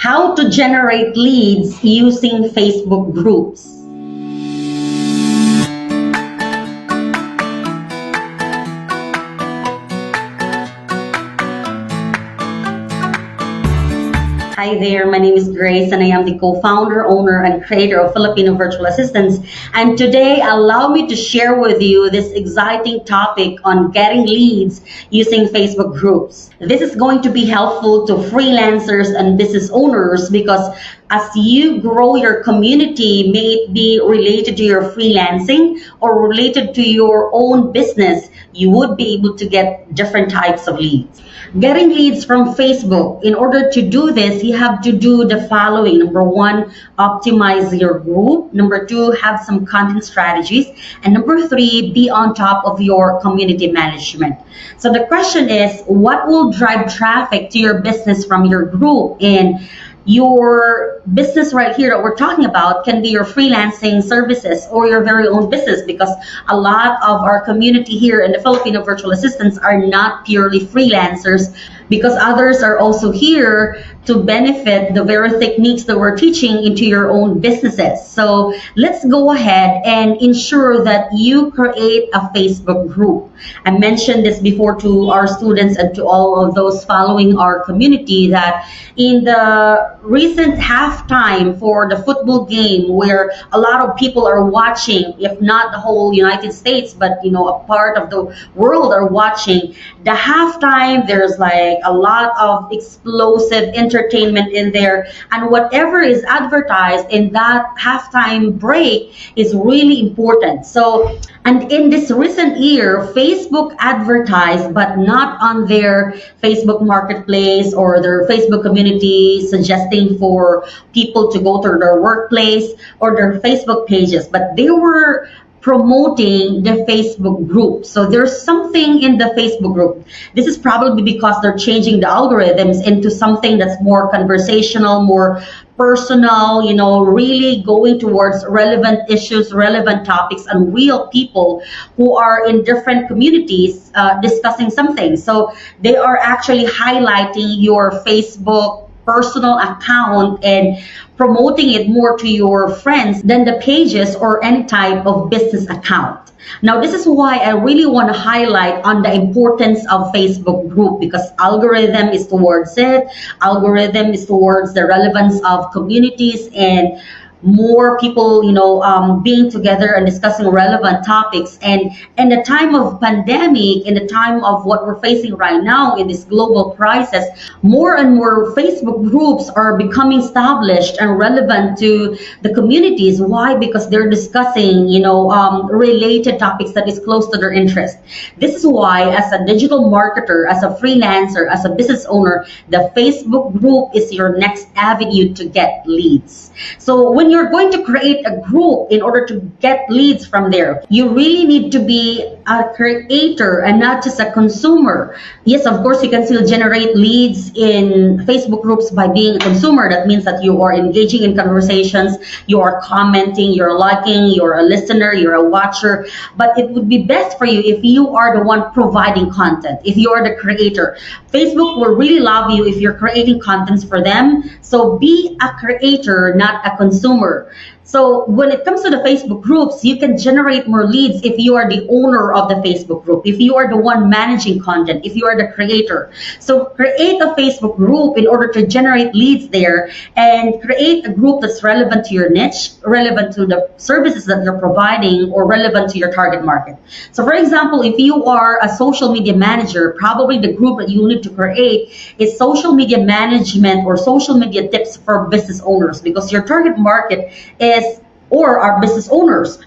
How to generate leads using Facebook groups. Hi there, my name is Grace and I am the co-founder, owner, and creator of Filipino Virtual Assistants. And today, allow me to share with you this exciting topic on getting leads using Facebook groups. This is going to be helpful to freelancers and business owners because as you grow your community, may it be related to your freelancing or related to your own business, you would be able to get different types of leads. Getting leads from Facebook, in order to do this, you have to do the following. Number one, optimize your group. Number two, have some content strategies. And number three, be on top of your community management. So the question is, what will drive traffic to your business from your group? And your business right here that we're talking about can be your freelancing services or your very own business, because a lot of our community here in the Filipino Virtual Assistants are not purely freelancers, because others are also here to benefit the very techniques that we're teaching into your own businesses. So let's go ahead and ensure that you create a Facebook group. I mentioned this before to our students and to all of those following our community that in the recent halftime for the football game, where a lot of people are watching, if not the whole United States, but a part of the world are watching, the halftime, there's like a lot of explosive entertainment in there, and whatever is advertised in that halftime break is really important. So, and in this recent year, Facebook advertised, but not on their Facebook marketplace or their Facebook community, suggesting for people to go to their workplace or their Facebook pages, but they were promoting the Facebook group. So there's something in the Facebook group. This is probably because they're changing the algorithms into something that's more conversational, more personal, really going towards relevant issues, relevant topics, and real people who are in different communities discussing something. So they are actually highlighting your Facebook personal account and promoting it more to your friends than the pages or any type of business account. Now, this is why I really want to highlight on the importance of Facebook group, because algorithm is towards it. Algorithm is towards the relevance of communities and more people, being together and discussing relevant topics. And in the time of pandemic, in the time of what we're facing right now in this global crisis, more and more Facebook groups are becoming established and relevant to the communities. Why? Because they're discussing, related topics that is close to their interest. This is why, as a digital marketer, as a freelancer, as a business owner, the Facebook group is your next avenue to get leads. So when you're going to create a group in order to get leads from there, you really need to be a creator and not just a consumer. Yes, of course, you can still generate leads in Facebook groups by being a consumer. That means that you are engaging in conversations, you are commenting, you're liking, you're a listener, you're a watcher. But it would be best for you if you are the one providing content, if you are the creator. Facebook will really love you if you're creating contents for them. So be a creator, not a consumer. So when it comes to the Facebook groups, you can generate more leads if you are the owner of the Facebook group, if you are the one managing content, if you are the creator. So create a Facebook group in order to generate leads there, and create a group that's relevant to your niche, relevant to the services that you're providing, or relevant to your target market. So for example, if you are a social media manager, probably the group that you need to create is social media management or social media tips for business owners, because your target market is or are business owners.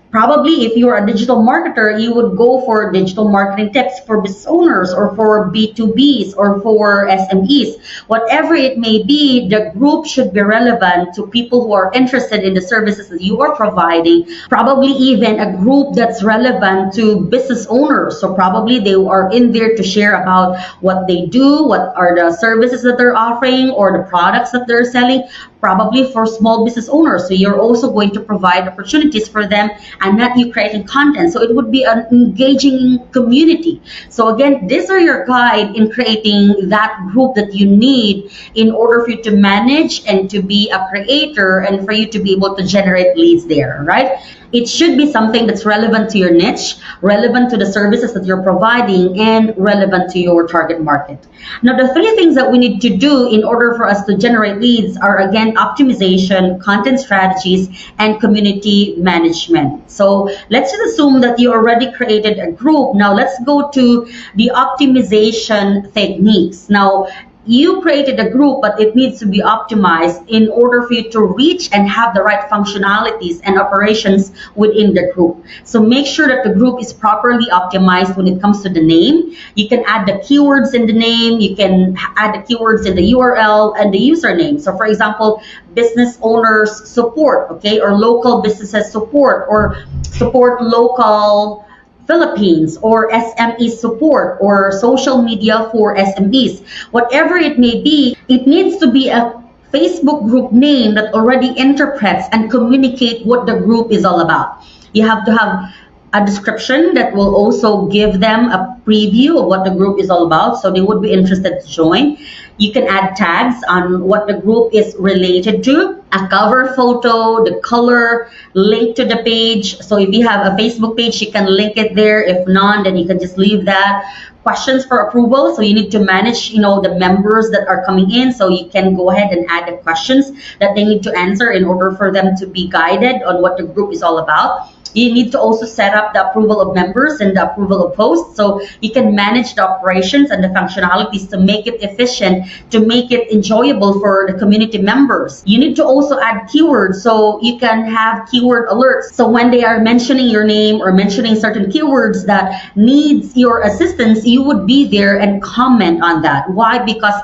Probably if you're a digital marketer, you would go for digital marketing tips for business owners or for B2Bs or for SMEs. Whatever it may be, the group should be relevant to people who are interested in the services that you are providing. Probably even a group that's relevant to business owners. So probably they are in there to share about what they do, what are the services that they're offering or the products that they're selling. Probably for small business owners. So you're also going to provide opportunities for them and not you creating content. So it would be an engaging community. So again, these are your guide in creating that group that you need in order for you to manage and to be a creator and for you to be able to generate leads there, right? It should be something that's relevant to your niche, relevant to the services that you're providing, and relevant to your target market. Now, the three things that we need to do in order for us to generate leads are, again, optimization, content strategies, and community management. So let's just assume that you already created a group. Now, let's go to the optimization techniques. Now, you created a group, but it needs to be optimized in order for you to reach and have the right functionalities and operations within the group. So make sure that the group is properly optimized when it comes to the name. You can add the keywords in the name, you can add the keywords in the URL and the username. So for example, business owners support, okay, or local businesses support, or support local Philippines, or SME support, or social media for SMEs. Whatever it may be, it needs to be a Facebook group name that already interprets and communicate what the group is all about. You have to have a description that will also give them a preview of what the group is all about, so they would be interested to join. You can add tags on what the group is related to, a cover photo, the color, link to the page. So if you have a Facebook page, you can link it there. If none, then you can just leave that. Questions for approval. So you need to manage, the members that are coming in. So you can go ahead and add the questions that they need to answer in order for them to be guided on what the group is all about. You need to also set up the approval of members and the approval of posts, so you can manage the operations and the functionalities to make it efficient, to make it enjoyable for the community members. You need to also add keywords, so you can have keyword alerts. So when they are mentioning your name or mentioning certain keywords that needs your assistance, you would be there and comment on that. Why? Because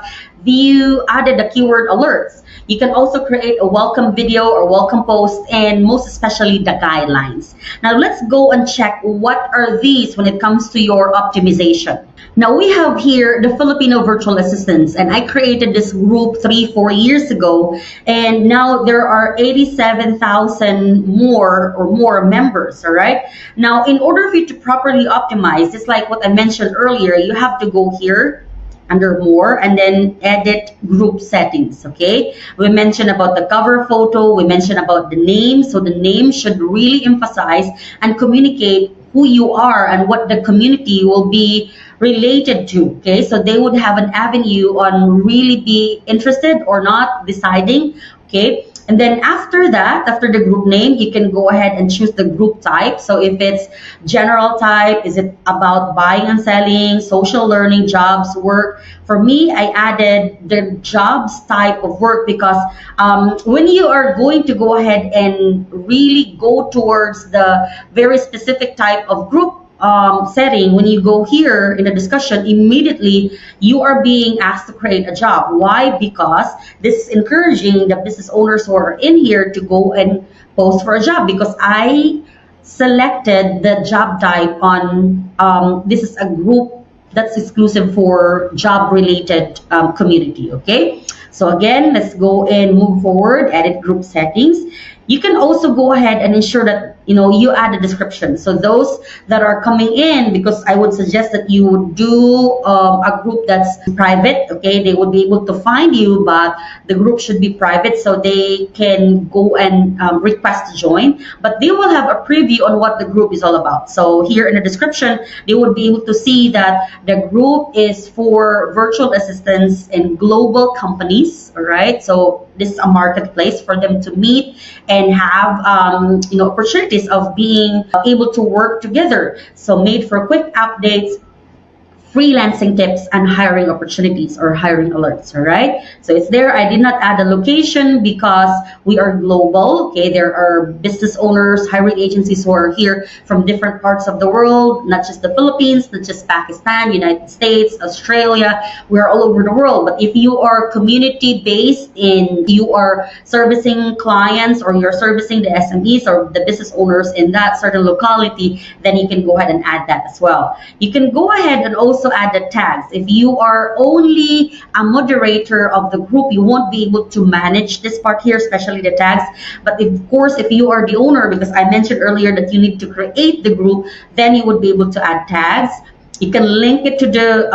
you added the keyword alerts. You can also create a welcome video or welcome post, and most especially the guidelines. Now let's go and check what are these when it comes to your optimization. Now we have here the Filipino virtual assistants, and I created this group 3-4 years ago, and now there are 87,000 more members. All right. Now in order for you to properly optimize, just like what I mentioned earlier, you have to go here under more and then edit group settings. Okay, we mentioned about the cover photo, we mentioned about the name. So the name should really emphasize and communicate who you are and what the community will be related to. Okay, so they would have an avenue on really be interested or not, deciding. Okay, and then after that, after the group name, you can go ahead and choose the group type. So if it's general type, is it about buying and selling, social learning, jobs, work? For me, I added the jobs type of work because when you are going to go ahead and really go towards the very specific type of group setting, when you go here in the discussion, immediately you are being asked to create a job. Why? Because this is encouraging the business owners who are in here to go and post for a job, because I selected the job type on this is a group that's exclusive for job related community. Okay, so again, let's go and move forward, edit group settings. You can also go ahead and ensure that you add a description. So those that are coming in, because I would suggest that you would do a group that's private. Okay, they would be able to find you, but the group should be private so they can go and request to join. But they will have a preview on what the group is all about. So here in the description, they would be able to see that the group is for virtual assistants in global companies. All right, so this is a marketplace for them to meet and have opportunities of being able to work together. So made for quick updates, freelancing tips, and hiring opportunities or hiring alerts. All right, so it's there. I did not add a location because we are global. Okay, there are business owners, hiring agencies who are here from different parts of the world, not just the Philippines, not just Pakistan, United States, Australia. We're all over the world. But if you are community based in, you are servicing clients or you're servicing the SMEs or the business owners in that certain locality, then you can go ahead and add that as well. You can go ahead and also also add the tags. If you are only a moderator of the group, you won't be able to manage this part here, especially the tags. But of course, if you are the owner, because I mentioned earlier that you need to create the group, then you would be able to add tags. You can link it to the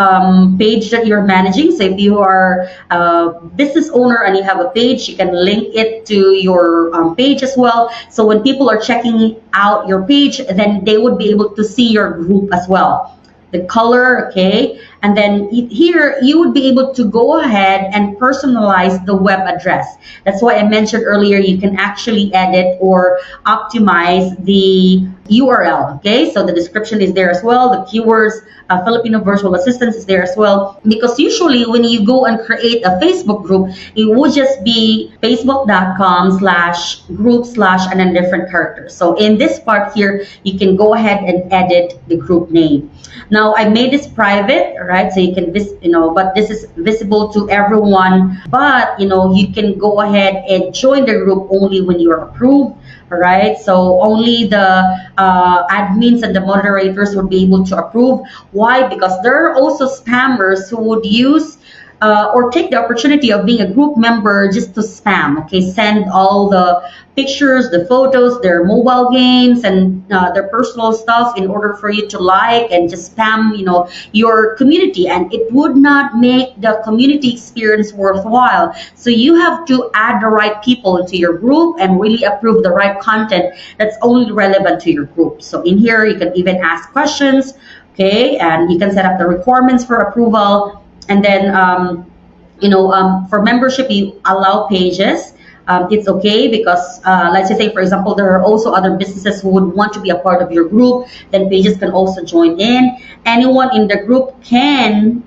page that you're managing. So if you are a business owner and you have a page, you can link it to your page as well. So when people are checking out your page, then they would be able to see your group as well. The color, okay? And then here, you would be able to go ahead and personalize the web address. That's why I mentioned earlier, you can actually edit or optimize the URL, okay? So the description is there as well. The keywords, Filipino virtual assistants is there as well. Because usually when you go and create a Facebook group, it would just be facebook.com/group/ and then different characters. So in this part here, you can go ahead and edit the group name. Now I made this private, right? So you can but this is visible to everyone. But you can go ahead and join the group only when you are approved. Right, so only the admins and the moderators would be able to approve. Why? Because there are also spammers who would use or take the opportunity of being a group member just to spam, okay? Send all the pictures, the photos, their mobile games, and their personal stuff in order for you to like and just spam, your community. And it would not make the community experience worthwhile. So you have to add the right people into your group and really approve the right content that's only relevant to your group. So in here, you can even ask questions, okay? And you can set up the requirements for approval. And then, for membership, you allow pages. It's okay because, let's just say, for example, there are also other businesses who would want to be a part of your group. Then pages can also join in. Anyone in the group can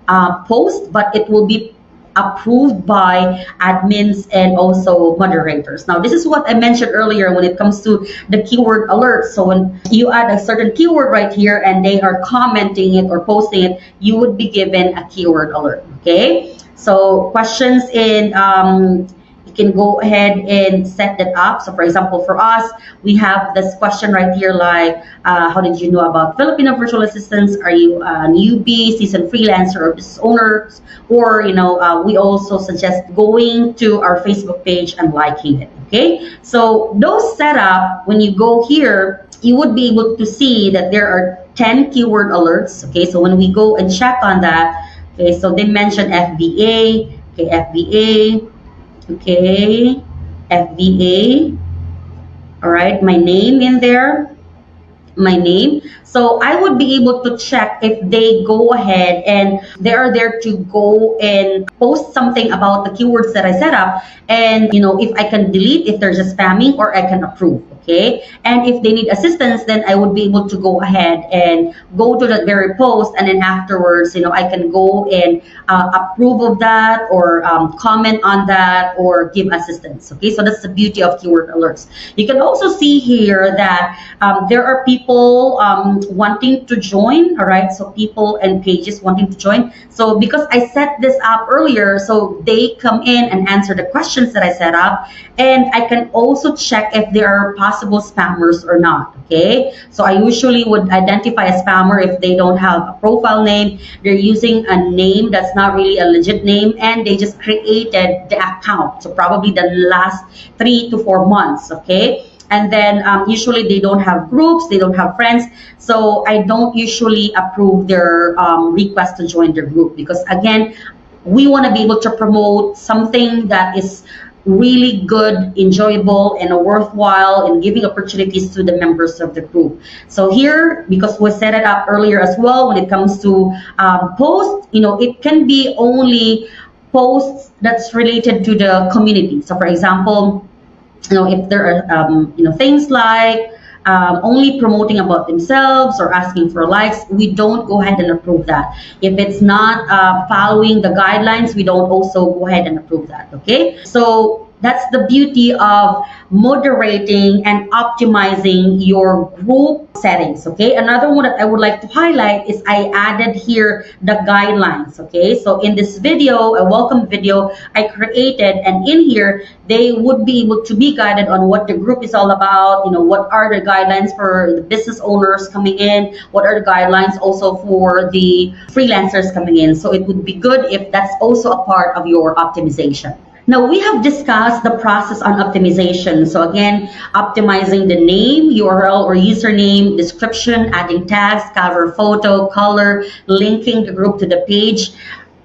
post, but it will be approved by admins and also moderators. Now, this is what I mentioned earlier when it comes to the keyword alerts. So when you add a certain keyword right here and they are commenting it or posting it, you would be given a keyword alert, okay? So questions in you can go ahead and set that up. So for example, for us, we have this question right here like, how did you know about Filipino virtual assistants? Are you a newbie, seasoned freelancer, or business owners? Or, we also suggest going to our Facebook page and liking it, okay? So those setup, when you go here, you would be able to see that there are 10 keyword alerts, okay? So when we go and check on that, okay, so they mentioned FBA, okay, FBA, okay, FBA, all right, my name in there, my name. So I would be able to check if they go ahead and they are there to go and post something about the keywords that I set up. And, if I can delete if there's a spamming, or I can approve, okay? And if they need assistance, then I would be able to go ahead and go to that very post. And then afterwards, I can go and approve of that or comment on that or give assistance, okay? So that's the beauty of keyword alerts. You can also see here that there are people wanting to join, all right? So people and pages wanting to join. So because I set this up earlier, so they come in and answer the questions that I set up, and I can also check if there are possible spammers or not, okay? So I usually would identify a spammer if they don't have a profile name, they're using a name that's not really a legit name, and they just created the account, so probably the last 3 to 4 months, okay? And then usually they don't have groups, they don't have friends. So I don't usually approve their request to join their group, because again, we want to be able to promote something that is really good, enjoyable, and worthwhile, and giving opportunities to the members of the group. So here, because we set it up earlier as well, when it comes to posts, it can be only posts that's related to the community. So for example, if there are things like only promoting about themselves or asking for likes, we don't go ahead and approve that. If it's not following the guidelines, we don't also go ahead and approve that, okay? So That's the beauty of moderating and optimizing your group settings. Okay, another one that I would like to highlight is I added here the guidelines. Okay, so in this video, a welcome video I created, and in here they would be able to be guided on what the group is all about. What are the guidelines for the business owners coming in, what are the guidelines also for the freelancers coming in. So it would be good if that's also a part of your optimization. Now, we have discussed the process on optimization. So again, optimizing the name, URL or username, description, adding tags, cover photo, color, linking the group to the page,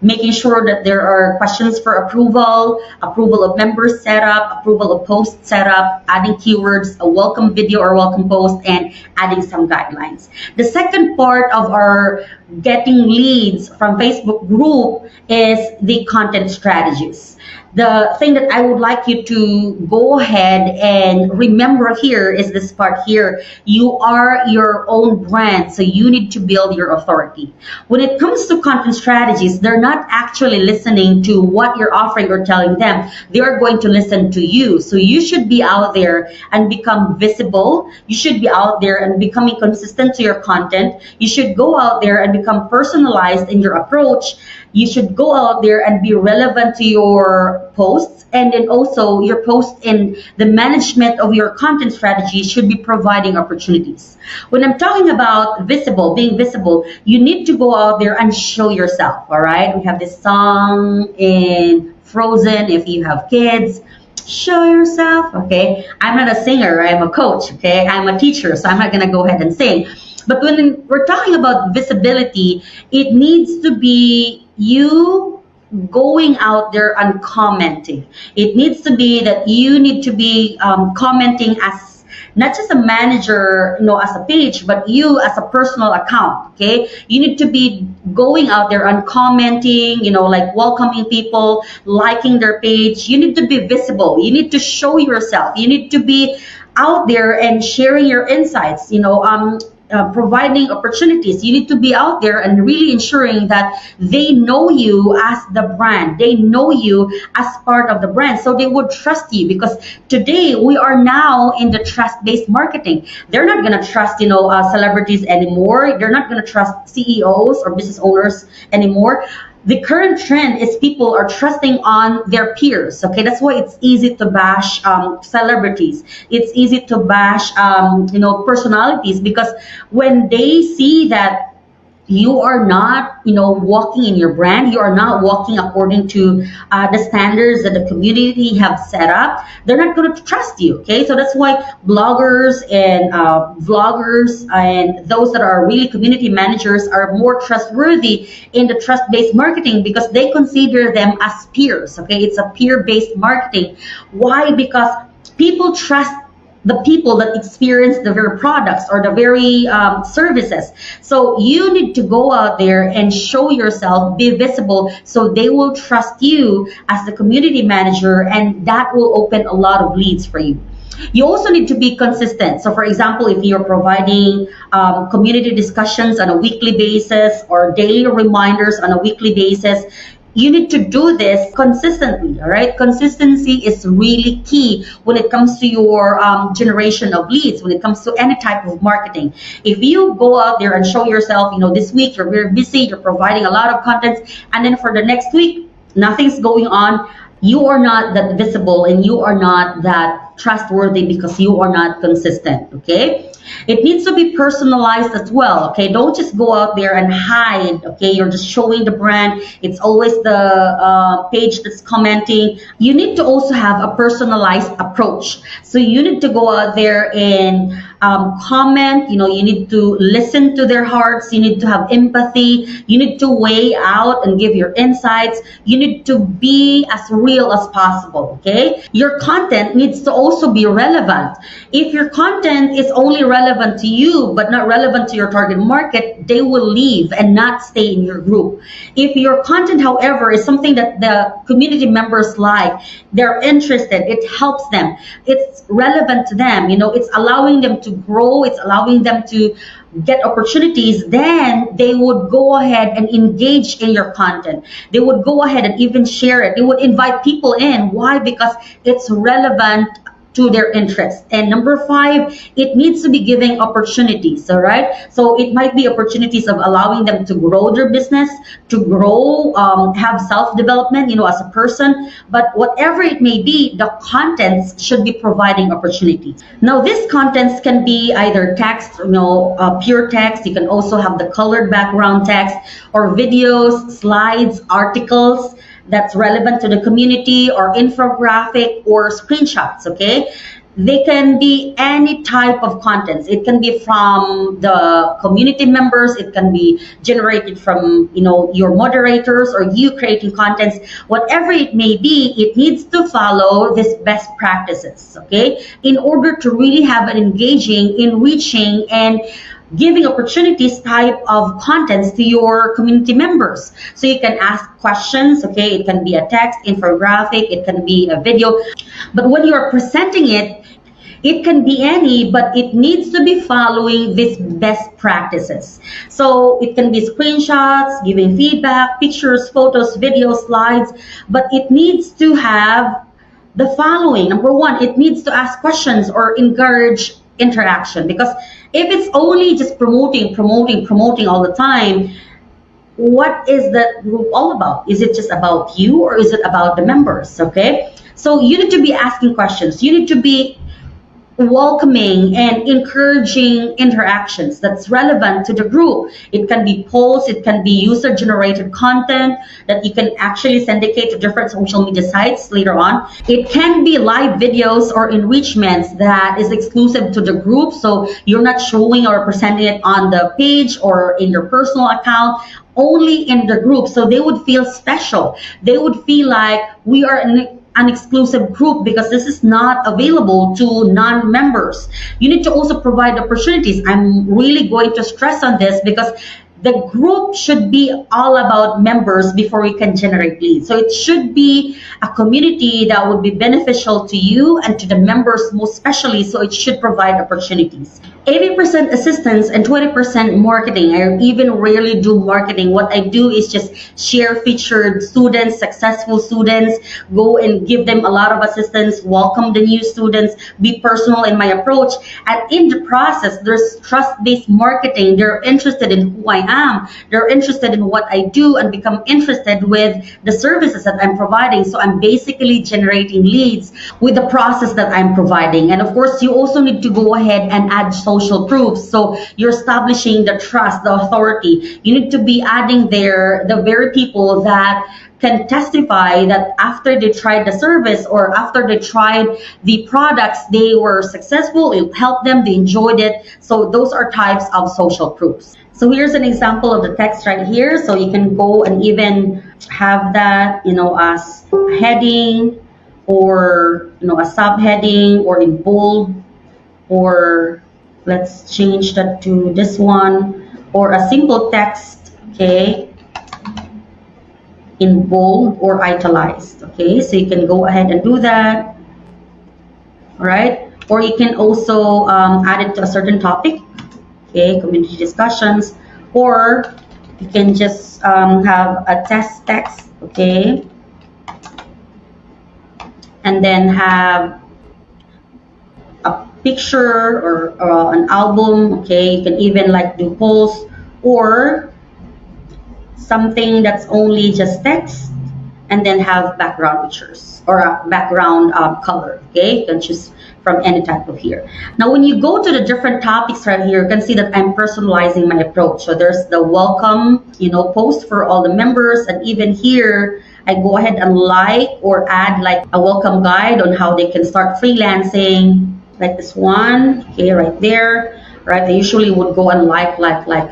making sure that there are questions for approval, approval of members setup, approval of post setup, adding keywords, a welcome video or welcome post, and adding some guidelines. The second part of our getting leads from Facebook group is the content strategies. The thing that I would like you to go ahead and remember here is this part here. You are your own brand, so you need to build your authority. When it comes to content strategies, they're not actually listening to what you're offering or telling them. They are going to listen to you. So you should be out there and become visible. You should be out there and becoming consistent to your content. You should go out there and become personalized in your approach. You should go out there and be relevant to your posts, and then also your posts in the management of your content strategy should be providing opportunities. When I'm talking about being visible, you need to go out there and show yourself. All right, we have this song in Frozen. If you have kids, show yourself. Okay, I'm not a singer, I'm a coach. Okay, I'm a teacher, so I'm not gonna go ahead and sing. But when we're talking about visibility, it needs to be you going out there and commenting. It needs to be that you need to be commenting as not just a manager, as a page, but you as a personal account. Okay, you need to be going out there and commenting, like welcoming people, liking their page. You need to be visible. You need to show yourself. You need to be out there and sharing your insights. Providing opportunities. You need to be out there and really ensuring that they know you as the brand. They know you as part of the brand, so they would trust you, because today we are now in the trust-based marketing. They're not going to trust, celebrities anymore. They're not going to trust CEOs or business owners anymore. The current trend is people are trusting on their peers. Okay, that's why it's easy to bash celebrities. It's easy to bash personalities, because when they see that you are not, walking in your brand, you are not walking according to the standards that the community have set up, they're not going to trust you. Okay, so that's why bloggers and vloggers and those that are really community managers are more trustworthy in the trust-based marketing, because they consider them as peers. Okay, it's a peer-based marketing. Why? Because people trust the people that experience the very products or the very services. So you need to go out there and show yourself, be visible, so they will trust you as the community manager, and that will open a lot of leads for you. You also need to be consistent. So for example, if you're providing community discussions on a weekly basis or daily reminders on a weekly basis, you need to do this consistently. All right, consistency is really key when it comes to your generation of leads, when it comes to any type of marketing. If you go out there and show yourself, this week you're very busy, you're providing a lot of content, and then for the next week nothing's going on, you are not that visible and you are not that trustworthy, because you are not consistent. Okay, it needs to be personalized as well. Okay, don't just go out there and hide. Okay, you're just showing the brand. It's always the page that's commenting. You need to also have a personalized approach. So you need to go out there and comment. You need to listen to their hearts. You need to have empathy. You need to weigh out and give your insights. You need to be as real as possible. Okay, your content needs to also be relevant. If your content is only relevant to you but not relevant to your target market, they will leave and not stay in your group. If your content, however, is something that the community members like, they're interested, it helps them, it's relevant to them, it's allowing them to to grow, it's allowing them to get opportunities, then they would go ahead and engage in your content. They would go ahead and even share it. They would invite people in. Why? Because it's relevant to their interests. And number 5, it needs to be giving opportunities, all right? So it might be opportunities of allowing them to grow their business, to grow, have self-development, as a person. But whatever it may be, the contents should be providing opportunities. Now, these contents can be either text, pure text. You can also have the colored background text, or videos, slides, articles that's relevant to the community, or infographic, or screenshots. Okay, they can be any type of contents. It can be from the community members, it can be generated from your moderators, or you creating contents. Whatever it may be, it needs to follow these best practices, okay, in order to really have an engaging, enriching, and giving opportunities type of contents to your community members. So you can ask questions, okay? It can be a text, infographic, it can be a video. But when you're presenting it, it can be any, but it needs to be following these best practices. So it can be screenshots, giving feedback, pictures, photos, videos, slides, but it needs to have the following. Number 1, it needs to ask questions or encourage interaction, because if it's only just promoting all the time, what is that group all about? Is it just about you, or is it about the members? Okay, so you need to be asking questions. You need to be welcoming and encouraging interactions that's relevant to the group. It can be posts, it can be user generated content that you can actually syndicate to different social media sites later on. It can be live videos or enrichments that is exclusive to the group, so you're not showing or presenting it on the page or in your personal account, only in the group. So they would feel special. They would feel like we are an exclusive group, because this is not available to non-members. You need to also provide opportunities. I'm really going to stress on this, because the group should be all about members before we can generate leads. So it should be a community that would be beneficial to you and to the members most especially, so it should provide opportunities. 80% assistance and 20% marketing. I even rarely do marketing. What I do is just share featured students, successful students, go and give them a lot of assistance, welcome the new students, be personal in my approach. And in the process, there's trust-based marketing. They're interested in who I am. They're interested in what I do and become interested with the services that I'm providing. So I'm basically generating leads with the process that I'm providing. And of course, you also need to go ahead and add social proof. So you're establishing the trust, the authority. You need to be adding there the very people that can testify that after they tried the service or after they tried the products, they were successful, it helped them, they enjoyed it. So those are types of social proofs. So here's an example of the text right here. So you can go and even have that, as a heading, or, a subheading, or in bold, or let's change that to this one, or a simple text, okay, in bold or italicized. Okay, so you can go ahead and do that. All right, or you can also add it to a certain topic, okay, community discussions, or you can just have a test text, okay, and then have a picture or an album, okay. You can even do polls, or something that's only just text, and then have background pictures or a background color, okay. You can choose from any type of here. Now when you go to the different topics right here, you can see that I'm personalizing my approach. So there's the welcome, post for all the members, and even here I go ahead and or add a welcome guide on how they can start freelancing, like this one, okay, right there, right. I usually would go and like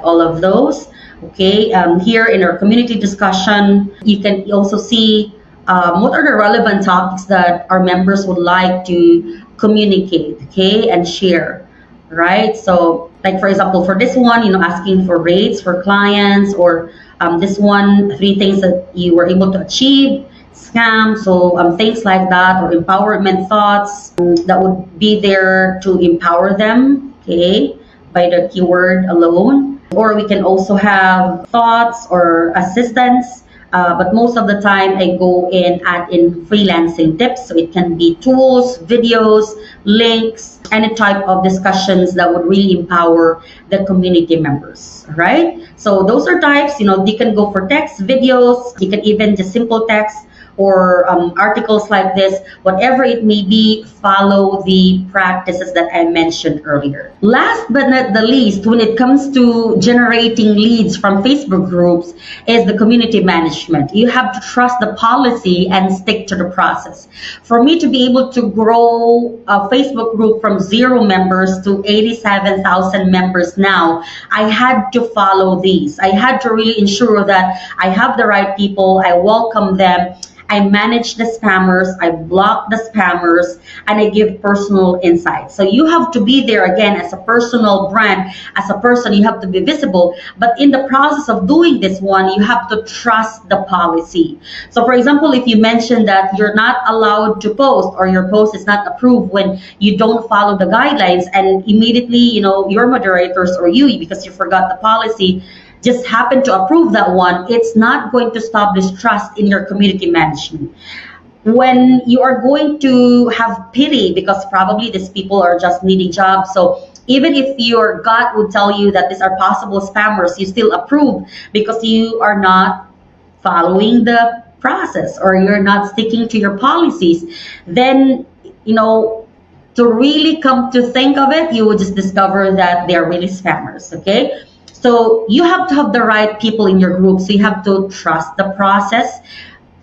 all of those. Okay, here in our community discussion, you can also see what are the relevant topics that our members would like to communicate, okay, and share, right? So, for example, for this one, asking for rates for clients, or this one, 3 things that you were able to achieve, scam, so things like that, or empowerment thoughts that would be there to empower them. okay, by the keyword alone. Or we can also have thoughts or assistance. But most of the time, I go in add in freelancing tips. So it can be tools, videos, links, any type of discussions that would really empower the community members, right? So those are types, you can go for text, videos, you can even just simple text or articles like this, whatever it may be, follow the practices that I mentioned earlier. Last but not the least, when it comes to generating leads from Facebook groups, is the community management. You have to trust the policy and stick to the process. For me to be able to grow a Facebook group from 0 members to 87,000 members now, I had to follow these. I had to really ensure that I have the right people, I welcome them, I manage the spammers, I block the spammers, and I give personal insights. So you have to be there again as a personal brand, as a person, you have to be visible. But in the process of doing this one, you have to trust the policy. So for example, if you mention that you're not allowed to post or your post is not approved when you don't follow the guidelines, and immediately, your moderators or you, because you forgot the policy, just happen to approve that one, it's not going to establish trust in your community management. When you are going to have pity, because probably these people are just needing jobs, so even if your gut would tell you that these are possible spammers, you still approve because you are not following the process or you're not sticking to your policies. Then, to really come to think of it, you will just discover that they're really spammers, okay? So you have to have the right people in your group. So you have to trust the process,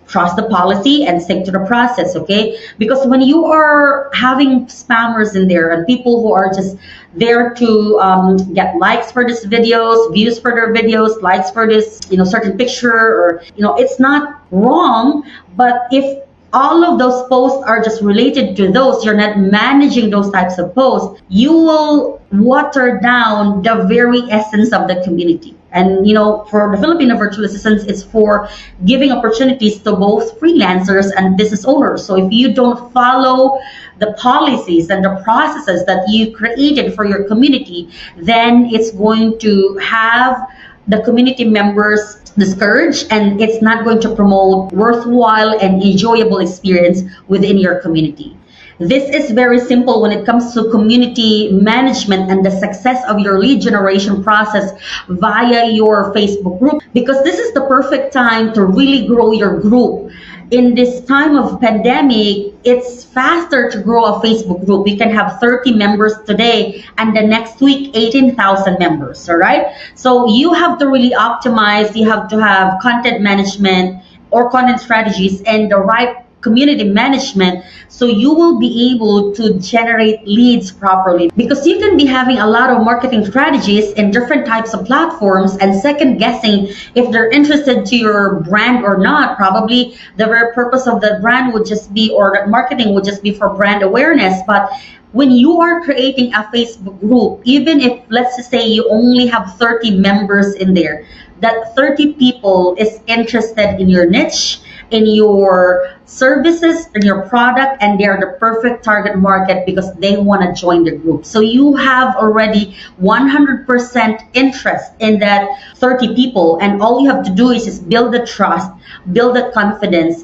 trust the policy, and stick to the process, okay? Because when you are having spammers in there and people who are just there to get likes for these videos, views for their videos, likes for this, certain picture, or, it's not wrong, but if all of those posts are just related to those, you're not managing those types of posts, you will water down the very essence of the community. And for the Filipino virtual assistants, it's for giving opportunities to both freelancers and business owners. So if you don't follow the policies and the processes that you created for your community, then it's going to have the community members discouraged, and it's not going to promote worthwhile and enjoyable experience within your community. This is very simple when it comes to community management and the success of your lead generation process via your Facebook group, because this is the perfect time to really grow your group. In this time of pandemic, it's faster to grow a Facebook group. We can have 30 members today and the next week 18,000 members, all right? So you have to really optimize, you have to have content management or content strategies and the right community management, so you will be able to generate leads properly, because you can be having a lot of marketing strategies in different types of platforms and second guessing if they're interested to your brand or not. Probably the very purpose of the brand would just be, or that marketing would just be for brand awareness. But when you are creating a Facebook group, even if, let's just say, you only have 30 members in there, that 30 people is interested in your niche, in your services, in your product, and they're the perfect target market because they want to join the group. So you have already 100% interest in that 30 people, and all you have to do is build the trust, build the confidence,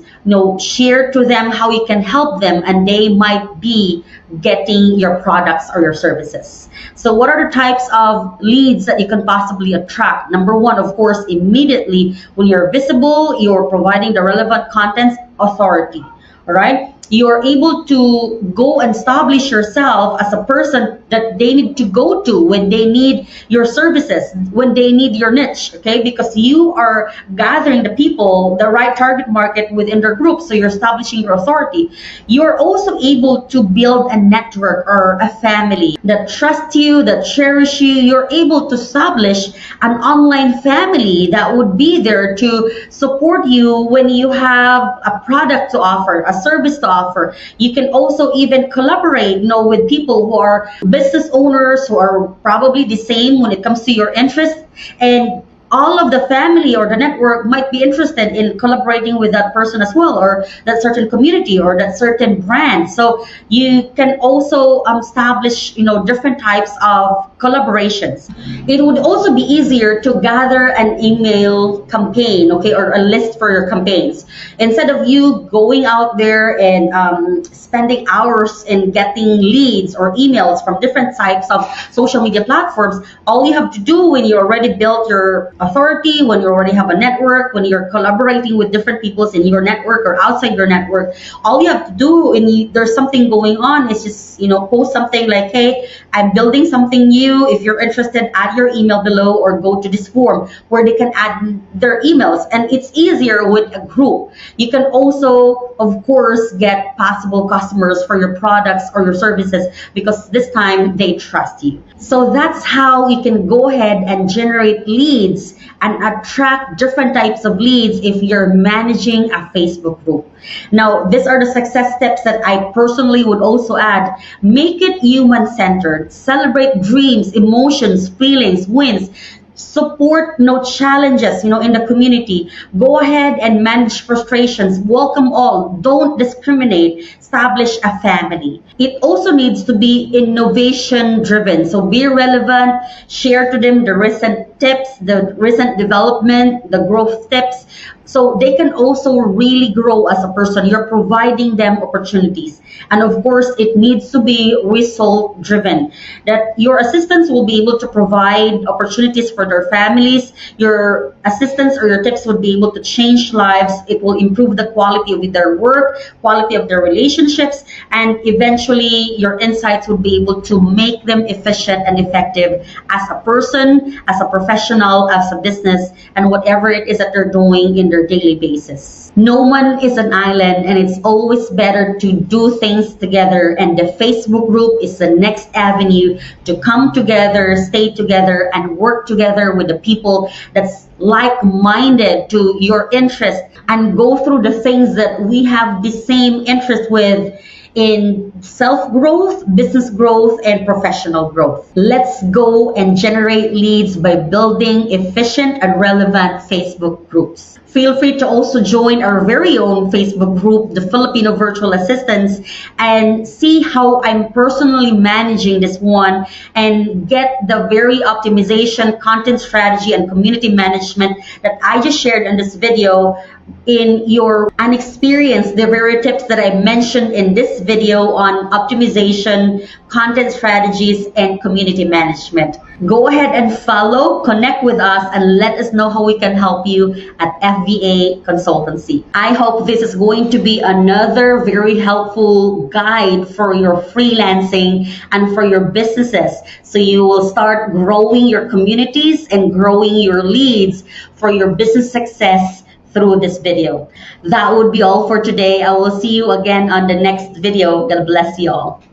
share to them how you can help them, and they might be getting your products or your services. So what are the types of leads that you can possibly attract? Number one, of course, immediately when you're visible, you're providing the relevant contents, authority, all right? You're able to go and establish yourself as a person that they need to go to when they need your services, when they need your niche, okay? Because you are gathering the people, the right target market within their group, so you're establishing your authority. You're also able to build a network or a family that trust you, that cherish you. You're able to establish an online family that would be there to support you when you have a product to offer, a service to offer. You can also even collaborate, with people who are business owners who are probably the same when it comes to your interests, and all of the family or the network might be interested in collaborating with that person as well, or that certain community or that certain brand. So you can also establish, different types of collaborations. It would also be easier to gather an email campaign, okay, or a list for your campaigns. Instead of you going out there and spending hours in getting leads or emails from different types of social media platforms, all you have to do when you already built your authority, when you already have a network, when you're collaborating with different people in your network or outside your network, all you have to do when there's something going on is just, post something like, hey, I'm building something new. If you're interested, add your email below or go to this form where they can add their emails. And it's easier with a group. You can also, of course, get possible customers for your products or your services because this time they trust you. So that's how you can go ahead and generate leads and attract different types of leads if you're managing a Facebook group. Now, these are the success steps that I personally would also add. Make it human-centered. Celebrate dreams, emotions, feelings, wins. Support challenges, in the community. Go ahead and manage frustrations. Welcome all. Don't discriminate. Establish a family. It also needs to be innovation driven. So be relevant. Share to them the recent tips, the recent development, the growth tips. So they can also really grow as a person. You're providing them opportunities. And of course, it needs to be result driven. That your assistants will be able to provide opportunities for their families. Your assistants or your tips would be able to change lives. It will improve the quality of their work, quality of their relationships, and eventually your insights would be able to make them efficient and effective as a person, as a professional, as a business, and whatever it is that they're doing in their daily basis. No one is an island, and it's always better to do things together, and the Facebook group is the next avenue to come together, stay together, and work together with the people that's like-minded to your interest and go through the things that we have the same interest with in self-growth, business growth, and professional growth. Let's go and generate leads by building efficient and relevant Facebook groups. Feel free to also join our very own Facebook group, the Filipino Virtual Assistants, and see how I'm personally managing this one and get the very optimization, content strategy, and community management that I just shared in this video and experience the very tips that I mentioned in this video on optimization, content strategies, and community management. Go ahead and follow, connect with us, and let us know how we can help you at FVA Consultancy. I hope this is going to be another very helpful guide for your freelancing and for your businesses. So you will start growing your communities and growing your leads for your business success through this video. That would be all for today. I will see you again on the next video. God bless you all.